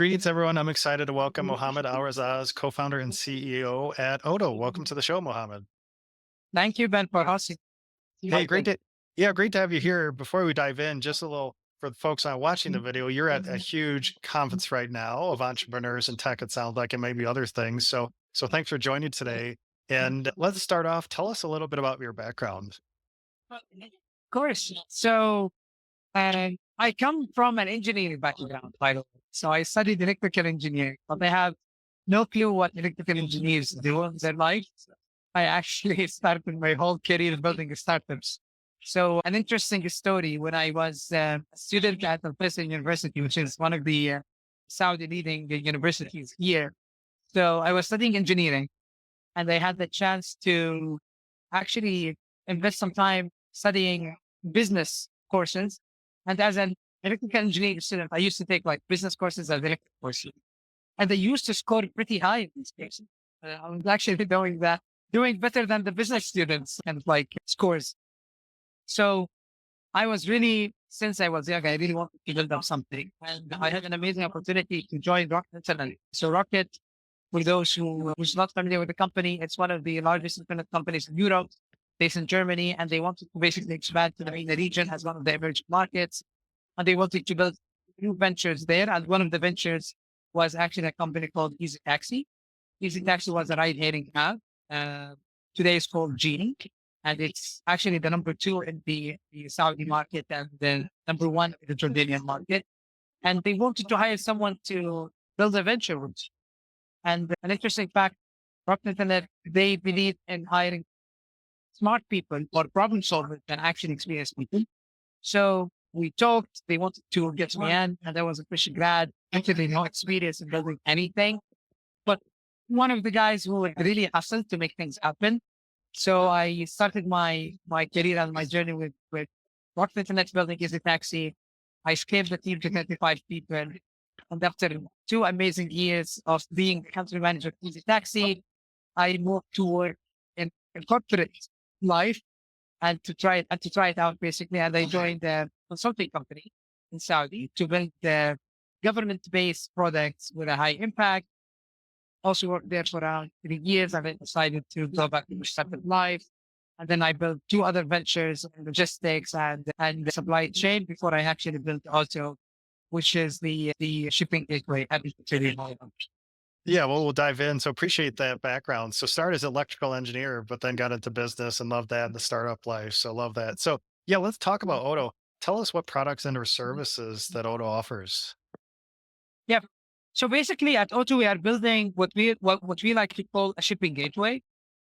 Greetings, everyone. I'm excited to welcome Mohammad AlRazaz, co-founder and CEO at Odo. Welcome to the show, Mohammed. Thank you, Ben, for hosting. Hey, Hi, great Ben. to great to have you here. Before we dive in, just a little for the folks not watching the video, you're at a huge conference right now of entrepreneurs in tech, it sounds like, and maybe other things. So thanks for joining today. And let's start off. Tell us a little bit about your background. Of course. I come from an engineering background, by the way. So I studied electrical engineering, but I have no clue what electrical engineers do in their life. I actually started my whole career building startups. So an interesting story when I was a student at Al University, which is one of the Saudi leading universities here. So I was studying engineering and I had the chance to actually invest some time studying business courses. And as an electrical engineering student, I used to take like business courses as electrical courses. And I used to score pretty high in these cases. I was actually doing better than the business students and like scores. So I was really, since I was young, I really wanted to build up something. And I had an amazing opportunity to join Rocket Internet. So Rocket, for those who's not familiar with the company, it's one of the largest internet companies in Europe, based in Germany, and they wanted to basically expand to the MENA region as one of the emerging markets. And they wanted to build new ventures there. And one of the ventures was actually a company called Easy Taxi. Easy Taxi was a ride-hailing app. Uh, Today it's called Genie, and it's actually the number two in the Saudi market and the number one in the Jordanian market. And they wanted to hire someone to build a venture with. And an interesting fact, Rocket Internet, they believe in hiring smart people or problem solvers than actually experienced people. So we talked, they wanted to get me in, and I was a fresh grad, actually no experience in building anything. But one of the guys who really hustled to make things happen. So I started my career and my journey with Rocket Internet building Easy Taxi. I scaled the team to 35 people. And after 2 amazing years of being the country manager of Easy Taxi, I moved to work in corporate life and to try it out basically. And I joined a consulting company in Saudi to build the government-based products with a high impact. Also worked there for around 3 years and then decided to go back to startup life. And then I built two other ventures in logistics and the supply chain before I actually built Auto, which is the shipping gateway. Happy to tell you more about. Yeah, well, we'll dive in. So appreciate that background. So started as an electrical engineer, but then got into business and loved that in the startup life. So love that. So yeah, let's talk about Odo. Tell us what products and or services that Odo offers. Yeah. So basically at Auto, we are building what we like to call a shipping gateway.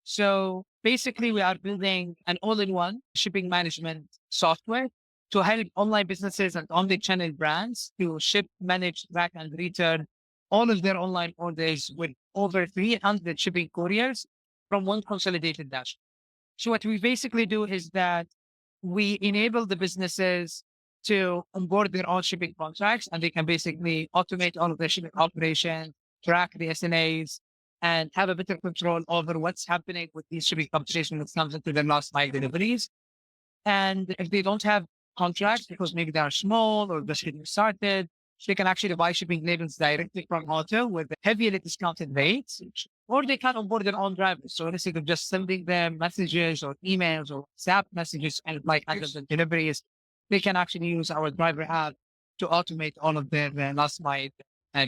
So basically we are building an all-in-one shipping management software to help online businesses and omnichannel brands to ship, manage, track, and return all of their online orders with over 300 shipping couriers from one consolidated dashboard. So what we basically do is that we enable the businesses to onboard their own shipping contracts, and they can basically automate all of their shipping operations, track the SNAs, and have a better control over what's happening with these shipping companies when it comes into their last mile deliveries. And if they don't have contracts because maybe they are small or just getting started, they can actually buy shipping labels directly from Auto with heavily discounted rates, or they can onboard their own drivers. So instead of just sending them messages or emails or WhatsApp messages and like handle the deliveries, they can actually use our driver app to automate all of their last mile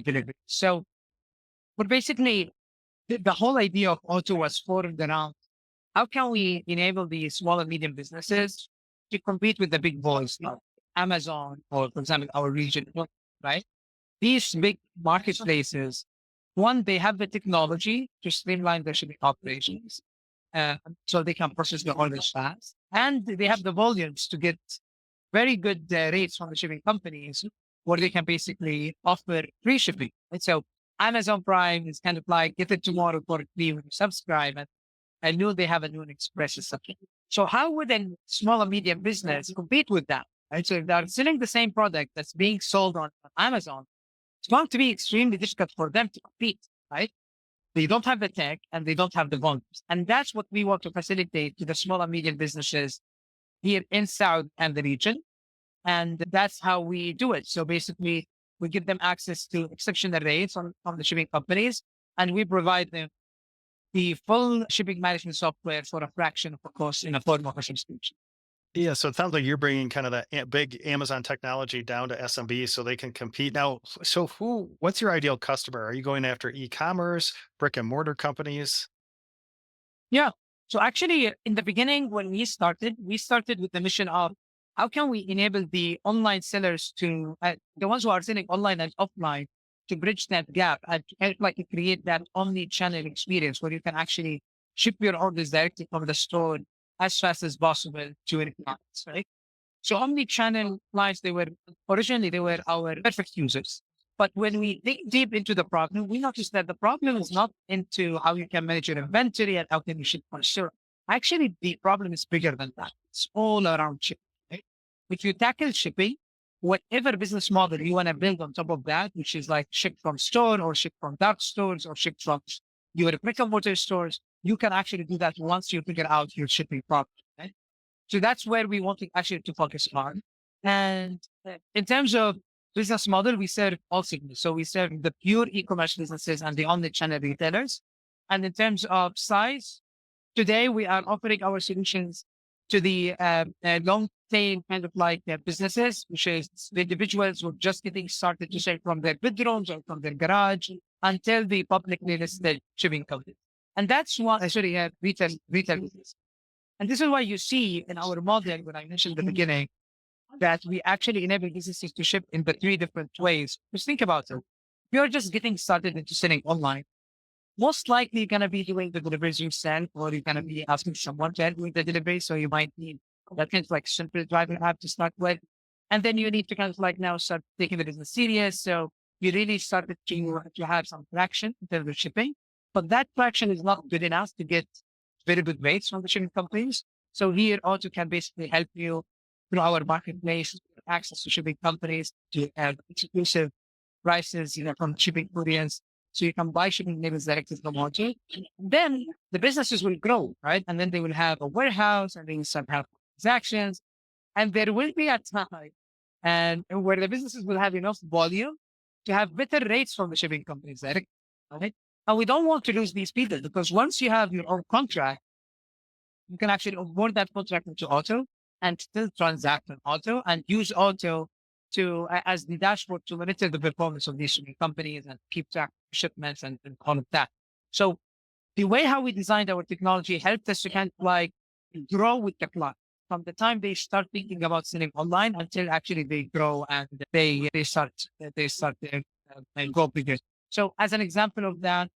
delivery. So, but basically, the whole idea of Auto was formed around how can we enable the small and medium businesses to compete with the big boys like Amazon or, for example, our region, right? These big marketplaces, one, they have the technology to streamline their shipping operations, so they can process the orders fast, and they have the volumes to get very good rates from the shipping companies, where they can basically offer free shipping. And so Amazon Prime is kind of like get it tomorrow for free when you subscribe, and I knew they have a new express or something. So how would a small and medium business compete with that? Right? So if they're selling the same product that's being sold on Amazon, it's going to be extremely difficult for them to compete, right? They don't have the tech and they don't have the volumes. And that's what we want to facilitate to the small and medium businesses here in South and the region. And that's how we do it. So basically, We give them access to exceptional rates on the shipping companies, and we provide them the full shipping management software for a fraction of the cost in a form of a subscription. Yeah, so it sounds like you're bringing kind of that big Amazon technology down to SMB so they can compete. Now, so what's your ideal customer? Are you going after e-commerce, brick and mortar companies? Yeah. So actually, in the beginning, when we started with the mission of how can we enable the online sellers to the ones who are selling online and offline to bridge that gap and to help like create that omni-channel experience where you can actually ship your orders directly from the store as fast as possible to any clients, right? So omni-channel clients, they were our perfect users. But when we dig deep into the problem, we noticed that the problem is not into how you can manage your inventory and how can you ship for sure. Actually, the problem is bigger than that. It's all around shipping. Right? If you tackle shipping, whatever business model you want to build on top of that, which is like ship from store or ship from dark stores or ship from your brick and mortar stores, you can actually do that once you figure out your shipping problem. Right? So that's where we want to actually to focus on. And in terms of business model, we serve all segments. So we serve the pure e-commerce businesses and the omni-channel retailers. And in terms of size, today we are offering our solutions to the long tail kind of like businesses, which is the individuals who are just getting started to sell from their bedrooms or from their garage until the publicly listed shipping company. And that's what actually retail business. And this is why you see in our model, when I mentioned in the beginning, that we actually enable businesses to ship in the three different ways. Just think about it. If you're just getting started into selling online, most likely you're going to be doing the deliveries yourself, or you're going to be asking someone to help with the delivery. So you might need that kind of like simple driving app to start with. And then you need to kind of like now start taking the business serious. So you really started to have some traction in terms of shipping, but that traction is not good enough to get very good rates from the shipping companies. So here Auto can basically help you through our marketplace, access to shipping companies to have exclusive prices, from shipping couriers. So you can buy shipping labels directly from Auto. Then the businesses will grow, right? And then they will have a warehouse and they will start having transactions. And there will be a time and where the businesses will have enough volume to have better rates from the shipping companies, right? And we don't want to lose these people because once you have your own contract, you can actually onboard that contract into Auto and still transact on Auto and use Auto as the dashboard to monitor the performance of these shipping companies and keep track of shipments and all of that. So the way how we designed our technology helped us to kind of like grow with the clock from the time they start thinking about selling online until actually they grow and they start and go bigger. So as an example of that,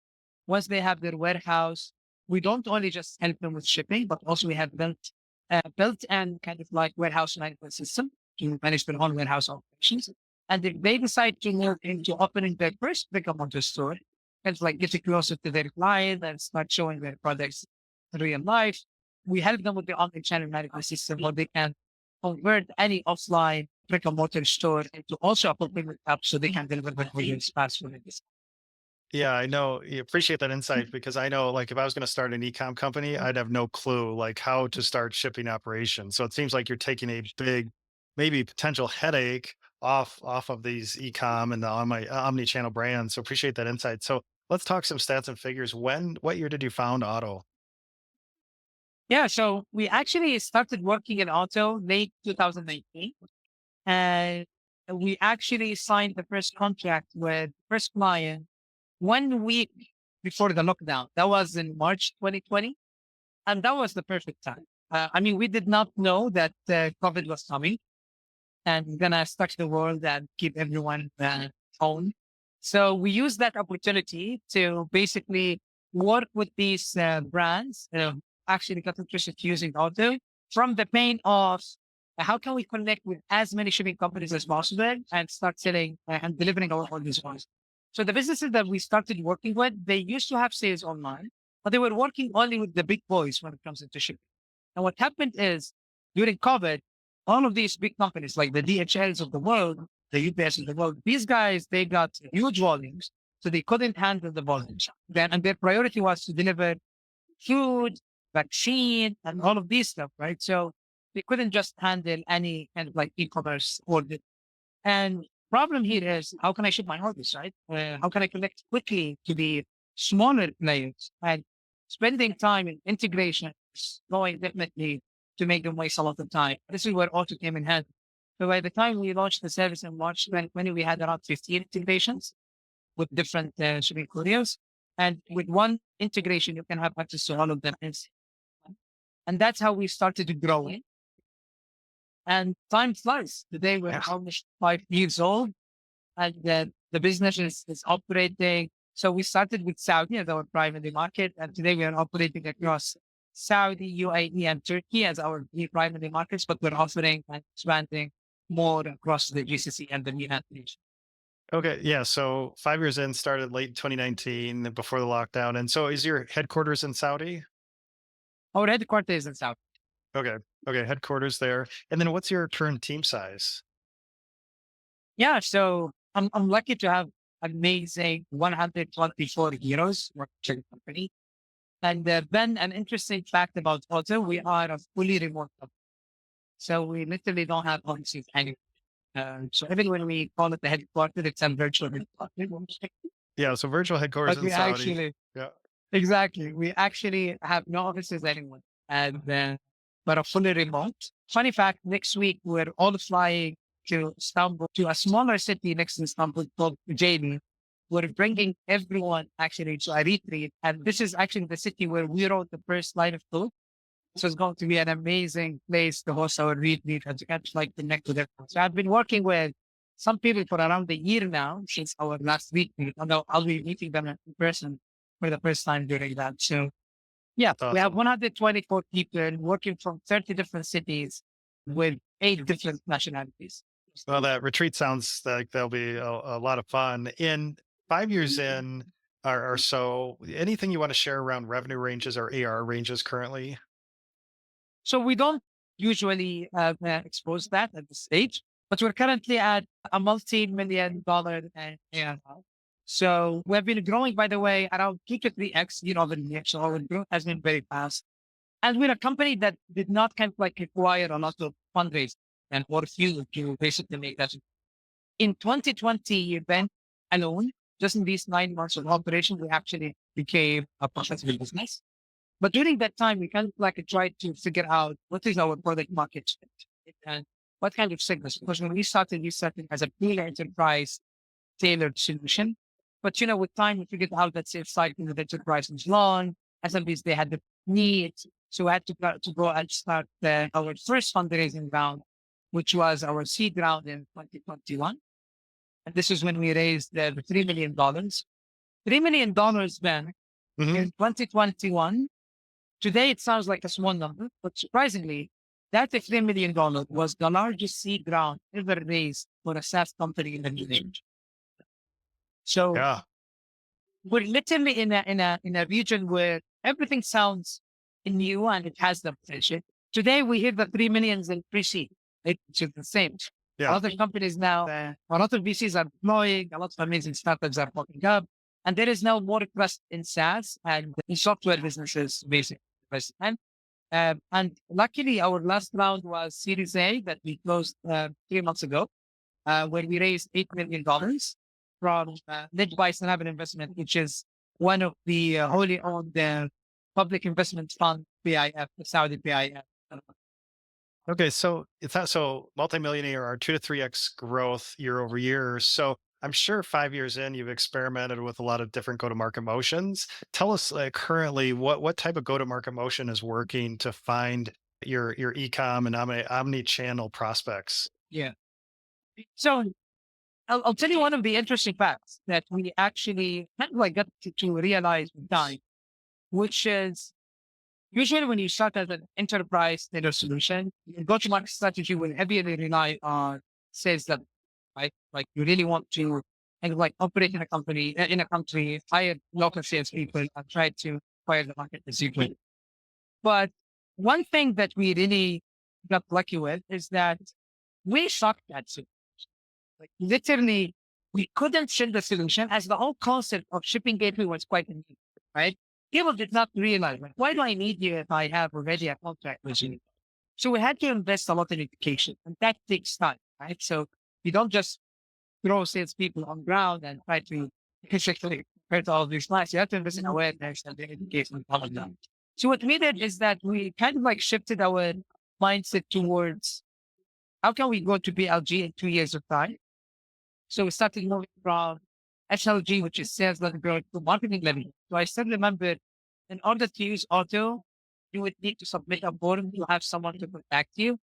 once they have their warehouse, we don't only just help them with shipping, but also we have built and kind of like warehouse management system to manage their own warehouse operations. And if they decide to move into opening their first brick and mortar store, kind of like getting closer to their client and start showing their products in real life, we help them with the omnichannel management system where they can convert any offline brick and mortar store into also a fulfillment hub so they can deliver the goods faster. Yeah, I know. I appreciate that insight because I know, like, if I was going to start an e-com company, I'd have no clue, like, how to start shipping operations. So it seems like you're taking a big, maybe potential headache off of these e-com and the omni-channel brands. So appreciate that insight. So let's talk some stats and figures. What year did you found Auto? Yeah, so we actually started working in Auto late 2019. And we actually signed the first contract with first client 1 week before the lockdown. That was in March 2020. And that was the perfect time. I mean, we did not know that COVID was coming and gonna stuck the world and keep everyone home. So we used that opportunity to basically work with these brands, actually got interested using Auto from the pain of how can we connect with as many shipping companies as possible and start selling and delivering our orders once. So the businesses that we started working with, they used to have sales online, but they were working only with the big boys when it comes into shipping. And what happened is during COVID, all of these big companies like the DHLs of the world, the UPS of the world, these guys, they got huge volumes. So they couldn't handle the volumes. And their priority was to deliver food, vaccine, and all of these stuff, right? So they couldn't just handle any kind of like e-commerce order. And problem here is how can I ship my orders, right? How can I connect quickly to the smaller players? And spending time in integration is going definitely to make them waste a lot of time. This is where auto came in handy. So by the time we launched the service in March 2020, we had around 15 integrations with different shipping couriers. And with one integration, you can have access to all of them. And that's how we started to grow. And time flies. Today we're Yes. almost 5 years old and the business is operating. So we started with Saudi as our primary market. And today we are operating across Saudi, UAE, and Turkey as our three primary markets, but we're offering and expanding more across the GCC and the MENA region. Okay. Yeah. So 5 years in, started late 2019 before the lockdown. And so is your headquarters in Saudi? Our headquarters is in Saudi. Okay. Okay. Headquarters there. And then what's your current team size? Yeah. So I'm lucky to have amazing 124 heroes working for the company. And then an interesting fact about Auto, we are a fully remote company. So we literally don't have offices anywhere. So even when we call it the headquarters, it's a virtual headquarters. Yeah. So virtual headquarters But in we Saudi. actually, Yeah. exactly, we actually have no offices anymore. And but a fully remote. Funny fact, next week we're all flying to Istanbul, to a smaller city next to Istanbul called Jayden. We're bringing everyone actually to a retreat. And this is actually the city where we wrote the first line of code. So it's going to be an amazing place to host our retreat and to get like connect with everyone. So I've been working with some people for around a year now since our last retreat. And I'll be meeting them in person for the first time during that. So yeah, That's we have awesome. 124 people working from 30 different cities with 8 different nationalities. Well, that retreat sounds like there'll be a lot of fun. In 5 years in or so, anything you want to share around revenue ranges or AR ranges currently? So we don't usually expose that at this stage, but we're currently at a multi-million dollar ARR. So we've been growing, by the way, around 2 to 3x year over year. So our growth has been very fast. And we're a company that did not kind of like require a lot of fundraising and or fuel to basically make that. In 2020 event alone, just in these 9 months of operation, we actually became a profitable business. But during that time, we kind of like tried to figure out what is our product market fit and what kind of segments. Because when we started as a pure enterprise tailored solution. But with time, we figured out that sales cycle with enterprise was long. SMBs, they had the needs. So we had to go and start our first fundraising round, which was our seed round in 2021. And this is when we raised the $3 million. $3 million then Hmm. in 2021. Today, it sounds like a small number, but surprisingly, that $3 million was the largest seed round ever raised for a SaaS company in the new age. So Yeah. we're literally in a region where everything sounds new and it has the potential. Today, we hit the 3 millions in pre-seed, which is the same. A Yeah. lot of companies now, a lot of VCs are deploying, a lot of amazing startups are popping up, and there is now more trust in SaaS and in software businesses, basically. And luckily, our last round was Series A that we closed 3 months ago, where we raised $8 million from led by Snabel Investment, which is one of the wholly owned public investment fund PIF, the Saudi PIF. Okay. So it's not so multi-million ARR, 2 to 3x growth year over year. So I'm sure 5 years in, you've experimented with a lot of different go-to-market motions. Tell us currently what type of go-to-market motion is working to find your e-com and omni-channel prospects. Yeah. So I'll tell you one of the interesting facts that we actually kind of like got to realize with time, which is usually when you start as an enterprise data solution, your go-to-market strategy will heavily rely on sales level, right? Like you really want to kind of like operate in a company, in a country, hire local salespeople and try to acquire the market as you can. But one thing that we really got lucky with is that we sucked at it. Like literally, we couldn't sell the solution as the whole concept of shipping gateway was quite new, right? People did not realize, like, why do I need you if I have already a contract with you? So we had to invest a lot in education, and that takes time, right? So you don't just throw salespeople on ground and try to basically hurt all of these clients. You have to invest in awareness and the education and all of that. So what we did is that we kind of like shifted our mindset towards how can we go to BLG in 2 years of time? So we started moving from SLG, which is sales led growth, to marketing led. So I still remember in order to use auto, you would need to submit a form to have someone to contact you.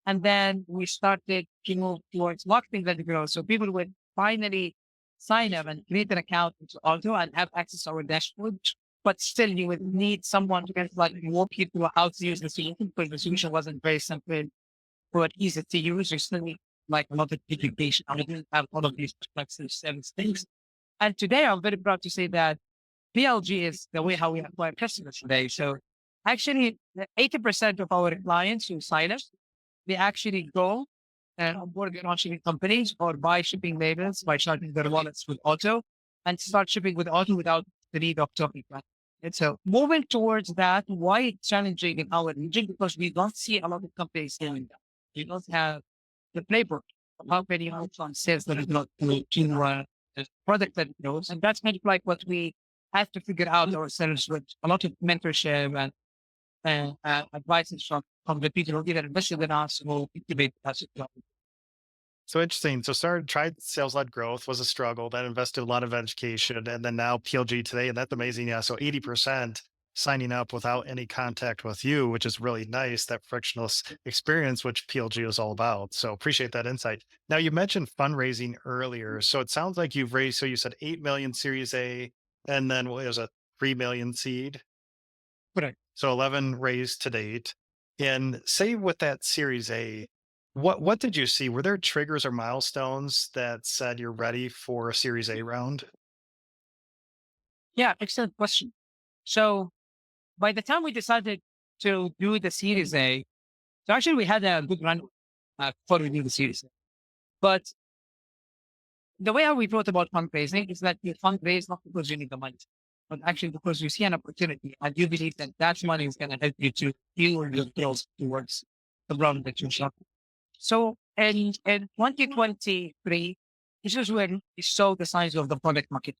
And then we started to move towards marketing led growth. So people would finally sign up and create an account into auto and have access to our dashboard. But still, you would need someone to kind of like walk you through how to use the solution because the solution wasn't very simple but easy to use. You still need like a lot of education. I didn't have all of these complex service things. And today I'm very proud to say that PLG is the way how we acquire customers today. So actually 80% of our clients who sign us, they actually go and onboard their own shipping companies or buy shipping labels by charging their wallets with auto and start shipping with auto without the need of talking. And so moving towards that, why it's challenging in our region? Because we don't see a lot of companies doing that. We don't have the playbook of how can you help on sales that is not to a product that knows. And that's kind of like what we have to figure out ourselves with a lot of mentorship and advices from the people who either invested in us or incubate us. So interesting. So tried sales led growth was a struggle that invested a lot of education, and then now PLG today, and that's amazing. Yeah, so 80% signing up without any contact with you, which is really nice. That frictionless experience, which PLG is all about. So appreciate that insight. Now you mentioned fundraising earlier, so it sounds like you've raised. So you said 8 million Series A, and then what was a 3 million seed. Correct. So 11 raised to date. And say with that Series A, what did you see? Were there triggers or milestones that said you're ready for a Series A round? Yeah, excellent question. So by the time we decided to do the Series A, so actually we had a good run before we do the Series A. But the way how we thought about fundraising is that you fundraise not because you need the money, but actually because you see an opportunity and you believe that that money is going to help you to fuel your growth towards the ground that you're shot. So in 2023, this is when we saw the signs of the product market.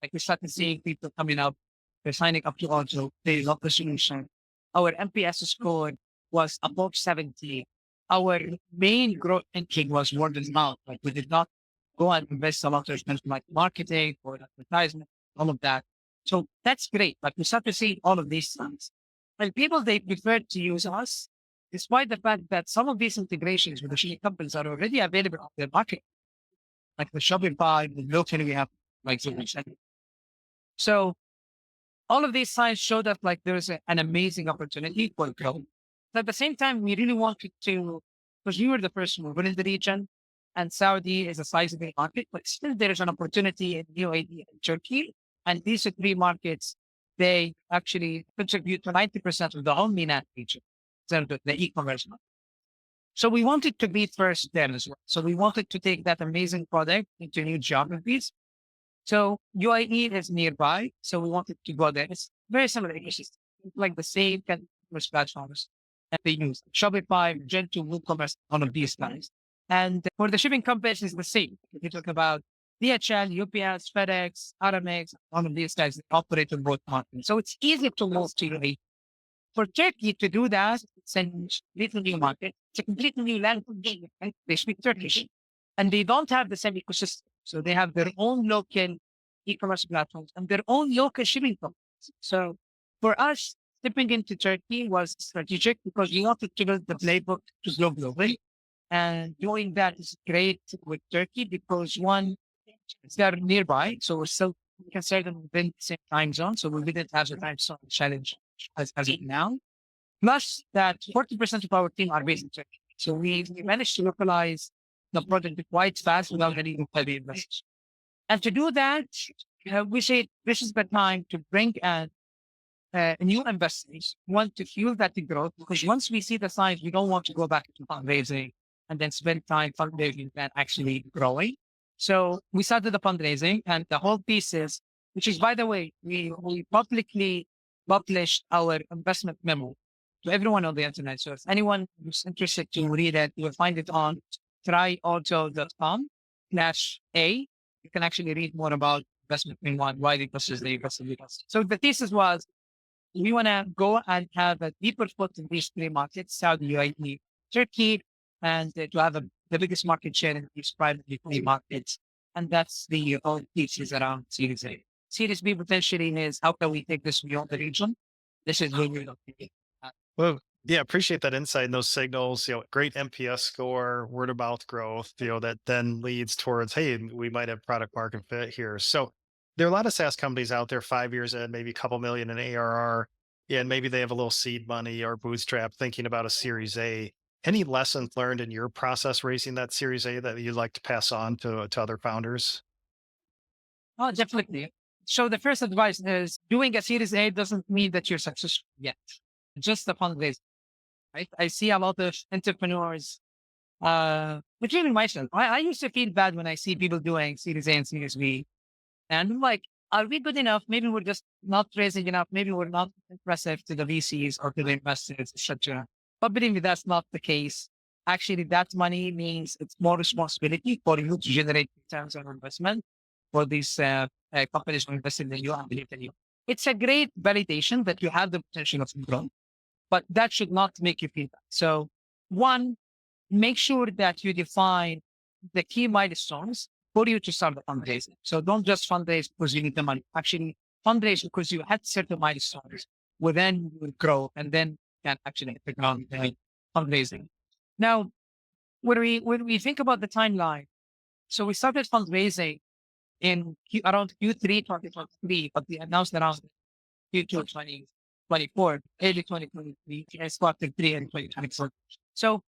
Like we started seeing people coming up, they're signing up to auto, they love the solution. Our NPS score was above 70. Our main growth engine was word of mouth. Like we did not go and invest a lot of expense like marketing or advertisement, all of that. So that's great. But we start to see all of these things. And people, they prefer to use us despite the fact that some of these integrations with the shipping companies are already available on the market, like the Shopify, the locally we have like so much. So all of these signs showed that like there's an amazing opportunity for growth. But at the same time, we really wanted to, because we were the first mover in the region, and Saudi is a sizable market, but still there is an opportunity in UAE and Turkey. And these three markets, they actually contribute to 90% of the whole MENA region, so the e-commerce market. So we wanted to be first there as well. So we wanted to take that amazing product into new geographies. So UAE is nearby. So we wanted to go there. It's very similar ecosystem, like the same kind of commerce platforms that they use. Shopify, Gentoo, WooCommerce, all of these guys. And for the shipping companies, it's the same. If you talk about DHL, UPS, FedEx, Aramex, all of these guys that operate on both continents. So it's easy to move to UAE. For Turkey to do that, it's a completely new market. It's a completely new language. Right? They speak Turkish and they don't have the same ecosystem. So they have their own local e-commerce platforms and their own local shipping companies. So for us, stepping into Turkey was strategic because we wanted to build the playbook to go globally. And doing that is great with Turkey because one, they're nearby. So we're still considered within the same time zone. So we didn't have the time zone challenge as of now. Plus that 40% of our team are based in Turkey. So we managed to localize the project quite fast without any heavy investment. And to do that, we say this is the time to bring in new investors, want to fuel that growth, because once we see the signs, we don't want to go back to fundraising and then spend time fundraising and actually growing. So we started the fundraising and the whole thesis, which is, by the way, we publicly published our investment memo to everyone on the internet. So if anyone who's interested to read it, you will find it on tryauto.com. A, you can actually read more about investment in one, why the investors they invested with us. So the thesis was we want to go and have a deeper foot in these three markets, Saudi, UAE, Turkey, and to have the biggest market share in these privately three markets. And that's the whole thesis around Series A. Series B potentially is how can we take this beyond the region? This is where we're looking at. Well, yeah, appreciate that insight and those signals, great NPS score, word of mouth growth, that then leads towards, hey, we might have product market fit here. So there are a lot of SaaS companies out there 5 years in, maybe a couple million in ARR, and maybe they have a little seed money or bootstrap thinking about a series A. Any lessons learned in your process raising that series A that you'd like to pass on to other founders? Oh, definitely. So the first advice is doing a Series A doesn't mean that you're successful yet. Just the fundraising, right? I see a lot of entrepreneurs, including myself. I used to feel bad when I see people doing Series A and Series B. And I'm like, are we good enough? Maybe we're just not raising enough. Maybe we're not impressive to the VCs or to the investors, etc. But believe me, that's not the case. Actually, that money means it's more responsibility for you to generate returns on investment for these companies who invested in you and believe in you. It's a great validation that you have the potential of growth, but that should not make you feel bad. So, one, make sure that you define the key milestones for you to start the fundraising. So don't just fundraise because you need the money. Actually, fundraise because you had certain milestones within you will grow and then can actually hit the ground fundraising. Now, when we think about the timeline, so we started fundraising around Q3 2023, but we announced around Q2 2024, early 2023, and started 3 in 2024. So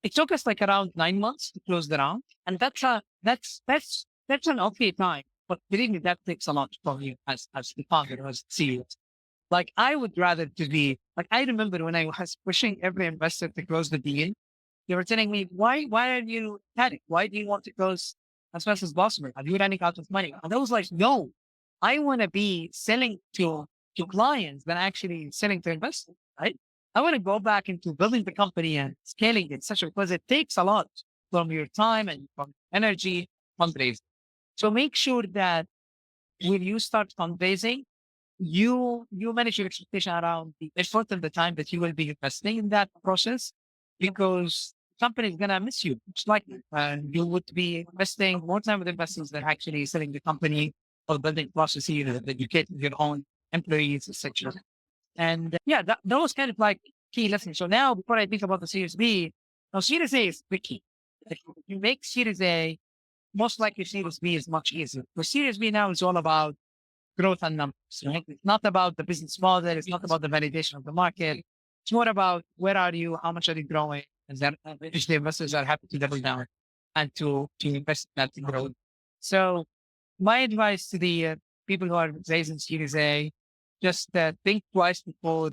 it took us like around 9 months to close the round, and that's an okay time. But believe me, that takes a lot from you as the founder, as CEO. Like I would rather to be like I remember when I was pushing every investor to close the deal, they were telling me, why are you panic? Why do you want to close as fast as possible? Are you running out of money? And I was like, no, I want to be selling to clients than actually selling to investors, right? I want to go back into building the company and scaling it, such because it takes a lot from your time and from energy fundraising. So make sure that when you start fundraising, you manage your expectation around the effort and the time that you will be investing in that process, because the company is gonna miss you. It's like you would be investing more time with investors than actually selling the company or building processes that educate your own employees, etc. And yeah, that was kind of like key lesson. So now, before I think about the Series B, now Series A is tricky. If you make Series A, most likely Series B is much easier. The Series B now is all about growth and numbers, right? It's not about the business model. It's not about the validation of the market. It's more about where are you, how much are you growing, and then if the investors are happy to double down and to invest in that growth. So my advice to the people who are raising Series A, just think twice before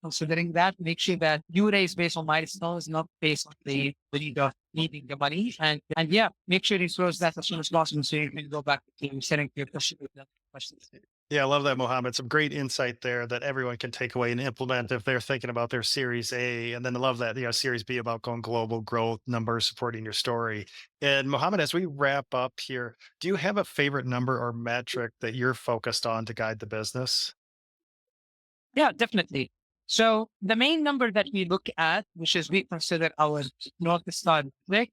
considering that. Make sure that you raise based on milestones, not based on the need of needing the money. And yeah, make sure you close that as soon as possible so you can go back to setting your questions. Yeah, I love that, Mohammed. Some great insight there that everyone can take away and implement if they're thinking about their Series A. And then I love that, Series B about going global, growth, numbers, supporting your story. And Mohammed, as we wrap up here, do you have a favorite number or metric that you're focused on to guide the business? Yeah, definitely. So the main number that we look at, which is we consider our North Star metric,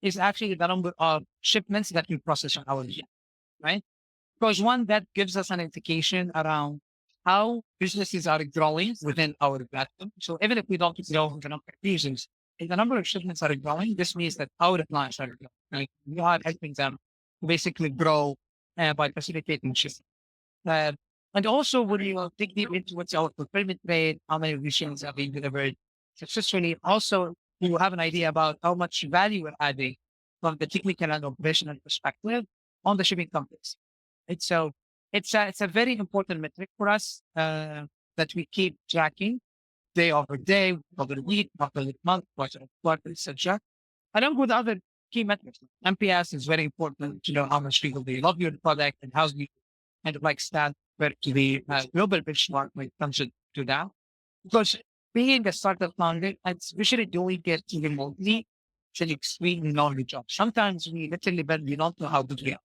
is actually the number of shipments that we process on our year, right? Because one, that gives us an indication around how businesses are growing within our platform. So even if we don't grow in the number of users, if the number of shipments are growing, this means that our clients are growing. Right? We are helping them to basically grow by facilitating shipments. Uh, and also, when you dig deep into what's our fulfillment rate, how many machines are being delivered successfully, also you have an idea about how much value we're adding from the technical and operational perspective on the shipping companies. So it's a very important metric for us that we keep tracking day over day, over week, over month, quarter over quarter, etc. Along with other key metrics. MPS is very important to know how much people they love your product and how you kind of like stand to the global benchmark when it comes to that. Because being a startup founder, and especially doing it remotely, actually extremely lonely job. Sometimes we literally, but we don't know how good we are.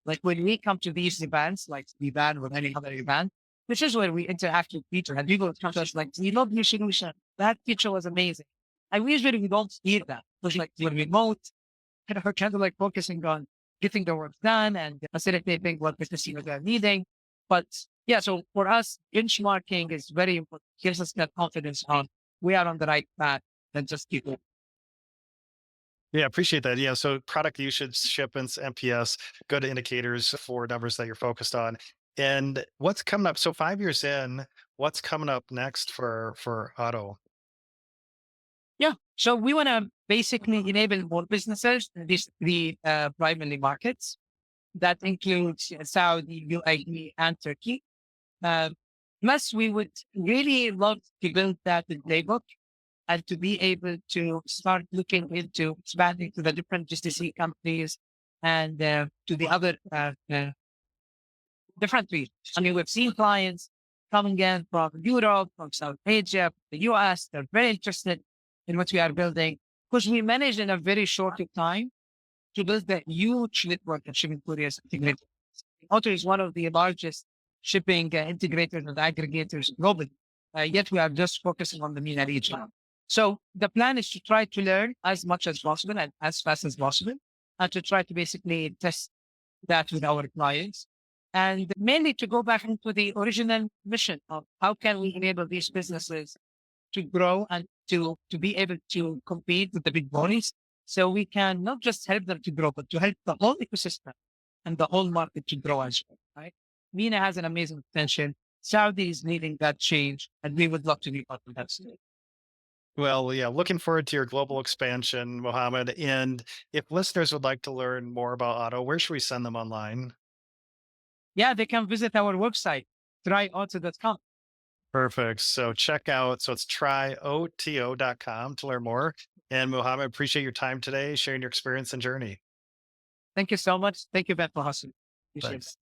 Like when we come to these events, like the event or any other event, this is where we interact with people and people come to us like, we love your solution. That feature was amazing. And we usually we don't hear that. Because like we're remote, kind of like focusing on getting the work done and facilitating what business units are needing. But yeah, so for us, benchmarking is very important. Gives us that confidence on we are on the right path and just keep it. Yeah, appreciate that. Yeah, so product usage, shipments, NPS, good indicators for numbers that you're focused on. And what's coming up? So 5 years in, what's coming up next for auto? Yeah. So we want to basically enable more businesses in these three primary markets. That includes Saudi, UAE, and Turkey. Uh, Plus, we would really love to build that in playbook and to be able to start looking into expanding to the different GCC companies and to the other different regions. I mean, we've seen clients coming in from Europe, from South Asia, the US. They're very interested in what we are building because we managed in a very short time to build a huge network of shipping couriers integrators. Auto is one of the largest shipping integrators and aggregators globally. Yet we are just focusing on the MENA region. So the plan is to try to learn as much as possible and as fast as possible, and to try to basically test that with our clients. And mainly to go back into the original mission of how can we enable these businesses to grow and to be able to compete with the big boys. So we can not just help them to grow, but to help the whole ecosystem and the whole market to grow as well. Right? MENA has an amazing potential. Saudi is leading that change, and we would love to be part of that. Well, yeah, looking forward to your global expansion, Mohammed. And if listeners would like to learn more about auto, where should we send them online? Yeah, they can visit our website, tryauto.com. Perfect. So check out, so it's tryoto.com to learn more. And Mohammed, appreciate your time today, sharing your experience and journey. Thank you so much. Thank you, Ben, for hosting. Appreciate it. Thanks.